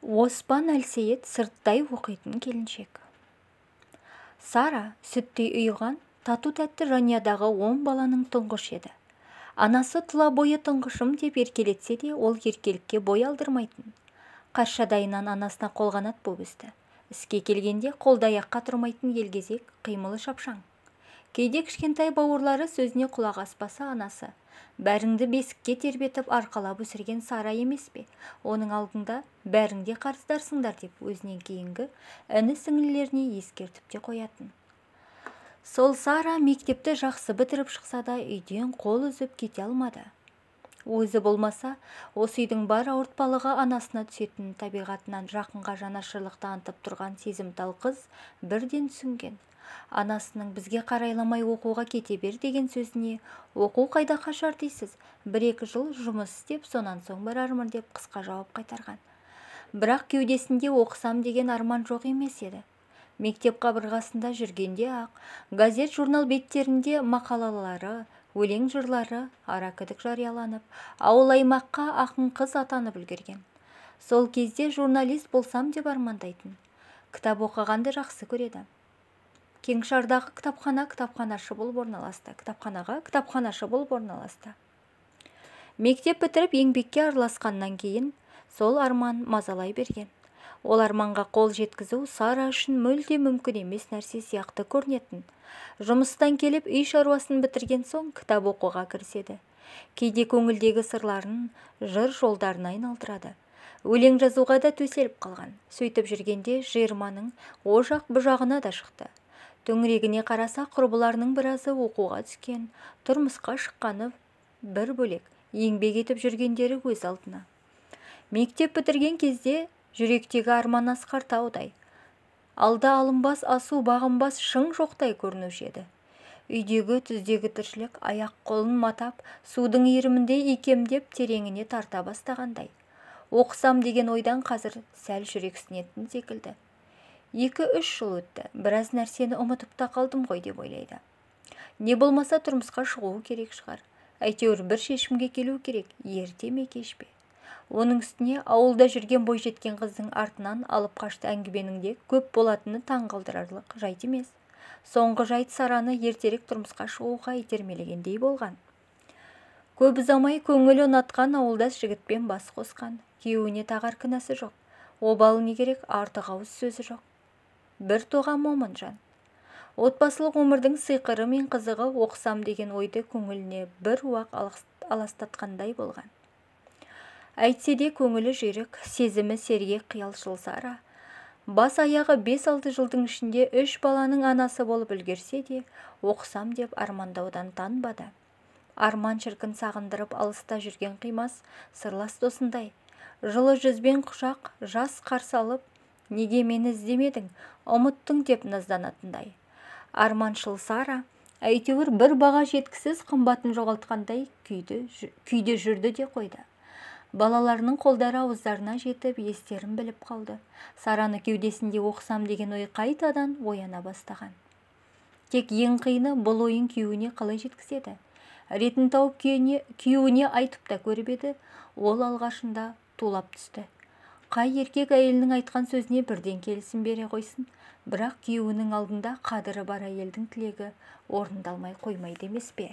Оспан Әлсейет сырттай оқитын келіншек. Сара сүттей ұйыған, тату-тәтті жаниядағы 10 баланың тұңғыш еді. Анасы тұла бойы тұңғышым деп еркелетсе де, ол еркелікке бой алдырмайтын. Қаршадайынан анасына қолғанат боп өсті. Іске келгенде қолды-аяққа тұрмайтын елгезек, қимылы шапшаң. Кейде кішкентай бауырлары сөзіне құлақ аспаса, анасы бәріңді бесікке тербетіп арқалап өсірген Сара емес пе? Оның алдында бәріңде қарыздарсыңдар деп өзінен кейінгі іні-сіңлілеріне ескертіп те қоятын. Сол Сара мектепті жақсы бітіріп шықса да, үйден қол үзіп кете алмады. Өзі болмаса, осы үйдің бар ауыртпалығы анасына түсетін табиғатынан жақынға жанашырлық танытып тұрған сезімтал қыз бірден түсінген. Анасының бізге қарайламай оқуға кете бер деген сөзіне, оқу қайда қашар дейсіз, 1-2 жыл жұмыс істеп, сонан соң барармын деп қысқа жауап қайтарған. Бірақ кеудесінде оқысам деген арман жоқ емес еді. Мектеп қабырғасында жүргенде ақ, газет журнал беттерінде мақалалары, өлең жырлары ара-кідік жарияланып, ауыл-аймаққа ақын қыз атанып үлгерген. Сол кезде журналист болсам деп армандайтын. Кітап оқығанды жақсы көреді. Кеңшардағы кітапханашы болып орналасты. Кітапханашы болып орналасты. Мектеп бітіріп еңбекке араласқаннан кейін сол арман мазалай берген. Ол арманға қол жеткізу Сара үшін мүлде мүмкін емес нәрсе сияқты көрінетін. Жұмыстан келіп үй шаруасын бітірген соң кітап оқуға кіріседі. Кейде көңілдегі сырларын жыр жолдарына айналдырады. Өлең жазуға да төселіп қалған. Сөйтіп жүргенде 20-ның о жақ бұ жағына да шықты. Төңірегіне қараса, құрбыларының біразы оқуға түскен, тұрмысқа шыққаны бір бөлек, еңбек етіп жүргендері өз алдына. Мектеп бітірген кезде жүректегі арман асқар таудай. Алда алынбас, асу бағынбас шың жоқтай көрінуші еді. Үйдегі түздегі тіршілік аяқ қолын матап, судың иірімінде икемдеп тереңіне тарта бастағандай. Оқысам деген ойдан қазір сәл жүрексінетін секілді. 2-3 жыл өтті, біраз нәрсені ұмытып та қалдым ғой деп ойлайды. Не болмаса тұрмысқа шығуы керек шығар. Әйтеуір бір шешімге келу керек, ерте ме кеш пе. Оның үстіне ауылда жүрген бойжеткен қыздың артынан алып қашты әңгіменің де көп болатыны таңғалдырарлық жайт емес. Соңғы жайт Сараны ертерек тұрмысқа шығуға итермелегендей болған. Көп ұзамай көңілі ұнатқан ауылдас жігітпен бас қосқан. Күйеуіне тағар кінәсі жоқ. Обалы не керек, артық ауыз сөзі жоқ. Бір тоға момын жан. Отбасылық өмірдің сиқыры мен қызығы оқысам деген ойды көңіліне бір уақ аластатқандай болған. Әйтсе де көңілі жүйрік, сезімі сергек қиялшыл Сара. Бас аяғы 5-6 жылдың ішінде 3 баланың анасы болып үлгерсе де, оқысам деп армандаудан танбады. Арман шіркін сағындырып алыста жүрген қимас, сырлас досындай. Жылы жүзбен құшақ, жас қарсы алып, неге мені іздемедің, ұмыттың деп назданатындай. Арманшыл Сара әйтеуір бір баға жеткісіз қымбатын жоғалтқандай күйде жүрді де қойды. Балаларының қолдары ауыздарына жетіп, естерін біліп қалды. Сараны кеудесінде оқысам деген ой қайтадан ояна бастаған. Тек ең қиыны бұл ойын күйеуіне қалай жеткізеді. Ретін тауып күйеуіне айтып та көріп еді, ол алғашында тулап түсті. Қай еркек әйелінің айтқан сөзіне бірден келісім бере қойсын, бірақ күйеуінің алдында қадірі бар әйелдің тілегі орындалмай қоймайды емес пе?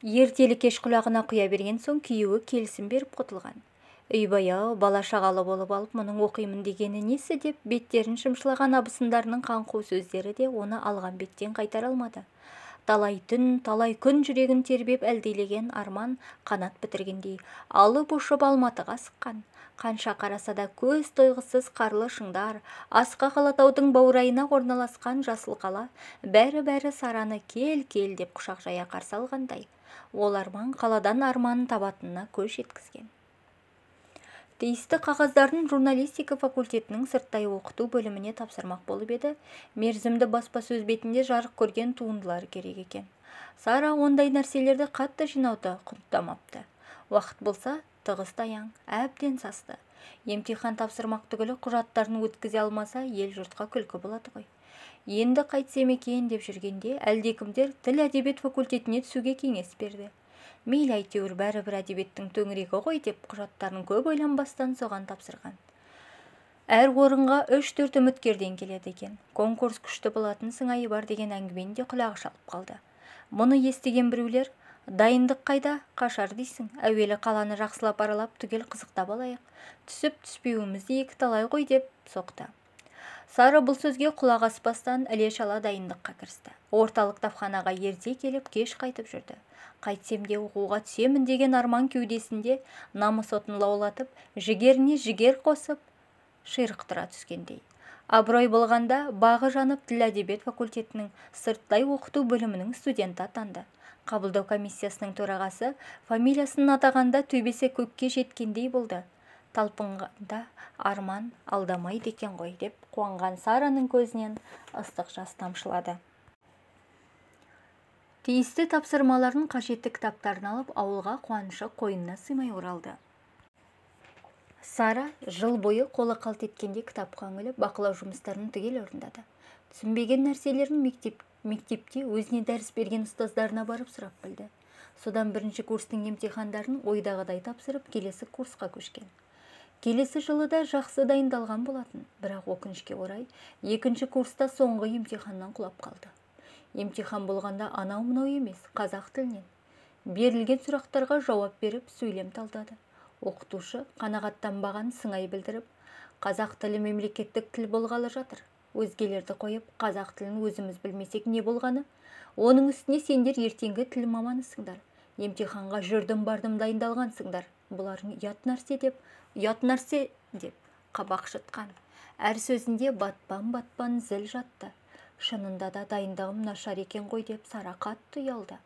Ертелі кеш құлағына құя берген соң күйеуі келісім беріп құтылған. Үй баяу, бала шағалы болып алып, мұның оқимын дегені несі деп беттерін шымшылаған абысындарының қаңқу сөздері де оны алған беттен қайтара алмады. Талай түн, талай күн жүрегін тербеп әлдилеген арман қанат бітіргендей, алып ұшып Алматыға сыққан. Қанша қараса да көз тойғысыз қарлы шыңдар, асқа қалатаудың баурайына орналасқан жасыл қала, бәрі Сараны кел деп құшақ жая қарсы алғандай. Ол арман қаладан арманын табатынына көз жеткізген. Тиісті қағаздарын журналистика факультетінің сырттай оқыту бөліміне тапсырмақ болып еді, мерзімді баспасөз бетінде жарық көрген туындылары керек екен. Сара ондай нәрселерді қатты жинауды құнттамапты. Уақыт болса, тығыз таяң, әбден састы. Емтихан тапсырмақ түгілі құжаттарын өткізе алмаса, ел жұртқа күлкі болады ғой. Енді қайтсем екен деп жүргенде, әлдекімдер тіл әдебиет факультетіне түсуге кеңес берді. Мейлі әйтеуір бәрібір әдебиеттің төңірегі ғой деп құжаттарын көп ойланбастан соған тапсырған. Әр орынға 3-4 үміткерден келеді екен. Конкурс күшті болатын сыңайы бар деген әңгімені де құлағы шалып қалды. Мұны естіген біреулер, дайындық қайда, қашар дейсің, әуелі қаланы жақсылап аралап түгел қызықтап алайық, түсіп түспеуімізді екі талай ғой деп соқты. Сары бұл сөзге құлақ аспастан іле-шала дайындыққа кірісті. Орталық кітапханаға ерте келіп, кеш қайтып жүрді. Қайтсем де оқуға түсемін деген арман кеудесінде намыс отын лаулатып, жігеріне жігер қосып, ширықтыра түскендей. Абырой болғанда бағы жанып тіл әдебиет факультетінің сырттай оқыту бөлімінің студенті атанды. Қабылдау комиссиясының төрағасы фамилиясын атағанда төбесі көкке жеткендей болды. Талпынғанда арман алдамайды екен ғой деп қуанған Сараның көзінен ыстық жас тамшылады. Тиісті тапсырмаларын, қажетті кітаптарын алып, ауылға қуанышы қойнына сыймай оралды. Сара жыл бойы қолы қалт еткенде кітапқа үңіліп, бақылау жұмыстарын түгел орындады. Түсінбеген нәрселерін мектепте өзіне дәріс берген ұстаздарына барып сұрап білді. Содан бірінші курстың емтихандарын ойдағыдай тапсырып, келесі курсқа көшкен. Келесі жылы да жақсы дайындалған болатын, бірақ өкінішке орай, екінші курста соңғы емтиханнан құлап қалды. Емтихан болғанда анау-мынау емес, қазақ тілінен. Берілген сұрақтарға жауап беріп, сөйлем талдады. Оқытушы қанағаттанбаған сыңай білдіріп, қазақ тілі мемлекеттік тіл болғалы жатыр. Өзгелерді қойып, қазақ тілін өзіміз білмесек не болғаны? Оның үстіне сендер ертеңгі тіл маманысыңдар. Емтиханға жүрдім бардым дайындалғансыңдар. Бұларың ұят нәрсе деп қабақ шытқан. Әр сөзінде батпан зіл жатты. Шынында да дайындығым нашар екен ғой деп Сара қатты ұялды.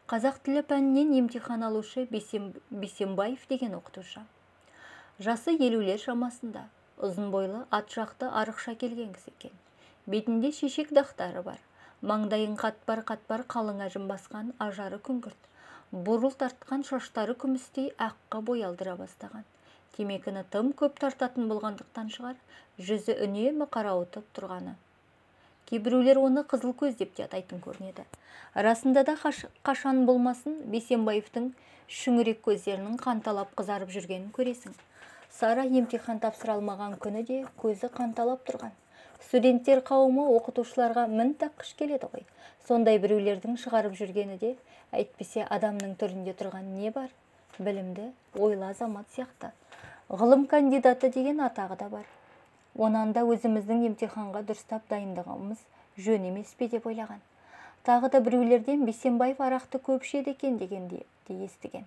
Қазақ тілі пәнінен емтихан алушы Бейсенбаев деген оқытушы. Жасы 50-лер шамасында, ұзын бойлы, ат жақты арықша келген кісі екен. Бетінде шешек дақтары бар. Маңдайын қатпар қалың әжім басқан, ажары күңгірт. Бурыл тартқан, шаштары күмістей аққа боялдыра бастаған. Темекіні тым көп тартатын болғандықтан шығар, жүзі үнемі қарауытып тұрғаны. Кейбіреулер оны қызыл көз деп те атайтын көрінеді. Расында да қашан болмасын Бейсенбаевтың шүңірек көздерінің қанталап қызарып жүргенін көресің. Сара емтихан тапсыра алмаған күні де көзі қанталап тұрған. Студенттер қауымы оқытушыларға мін таққыш келеді ғой. Сондай біреулердің шығарып жүргені де, әйтпесе адамның түрінде тұрған не бар? Білімді, ойлы азамат сияқты. Ғылым кандидаты деген атағы да бар. Онан да өзіміздің емтиханға дұрыстап дайындығымыз жөн емес пе деп ойлаған. Тағы да біреулерден Бейсенбаев арақты көп ішеді екен дегенде де естіген.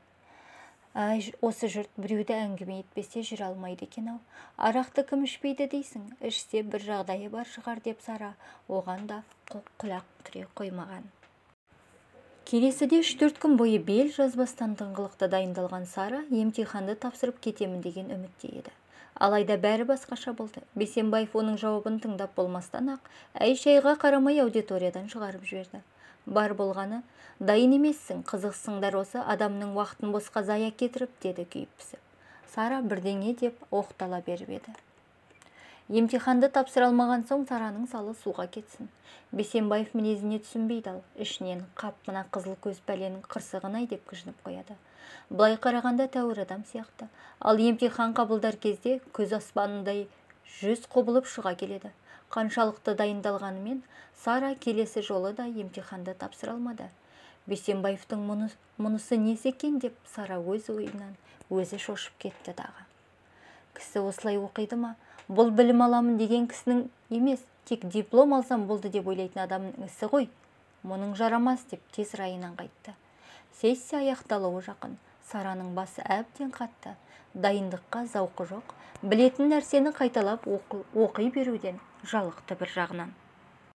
Осы жұрт біреуді әңгіме етпесе жүре алмайды екен ау. Арақты кім ішпейді дейсің, ішсе бір жағдайы бар шығар деп Сара оған да құлақ түре қоймаған. Келесіде 3-4 күн бойы бел жазбастан тыңғылықты дайындалған Сара емтиханды тапсырып кетемін деген үмітте еді. Алайда бәрі басқаша болды. Бейсенбаев оның жауабын тыңдап болмастан ақ, әй-шайға қарамай аудиториядан шығарып жіберді. Бар болғаны, дайын емессің, қызықсыңдар осы адамның уақытын босқа зая кетіріп, деді күйіп-пісіп. Сара бірдеңе деп оқтала беріп еді. Емтиханды тапсыра алмаған соң Сараның салы суға кетсін. Бейсенбаев мінезіне түсінбейді ал, ішінен қап мына қызыл көз бәленің қырсығын-ай деп кіжініп қояды. Былай қарағанда тәуір адам сияқты. Ал емтихан қабылдар кезде көз аспанындай жүз құбылып шыға келеді. Қаншалықты дайындалғанымен Сара келесі жолы да емтиханды тапсыра алмады. Бейсенбаевтың мұнысы несі екен деп Сара өз ойынан өзі шошып кетті дағы. Кісі осылай оқиды ма? Бұл білім аламын деген кісінің емес, тек диплом алсам болды деп ойлайтын адамның ісі ғой. Мұның жарамас деп тез райынан қайтты. Сессия аяқталуы жақын. Сараның басы әбден қатты. Дайындыққа зауқы жоқ. Білетін нәрсені қайталап оқи беруден жалықты бір жағынан.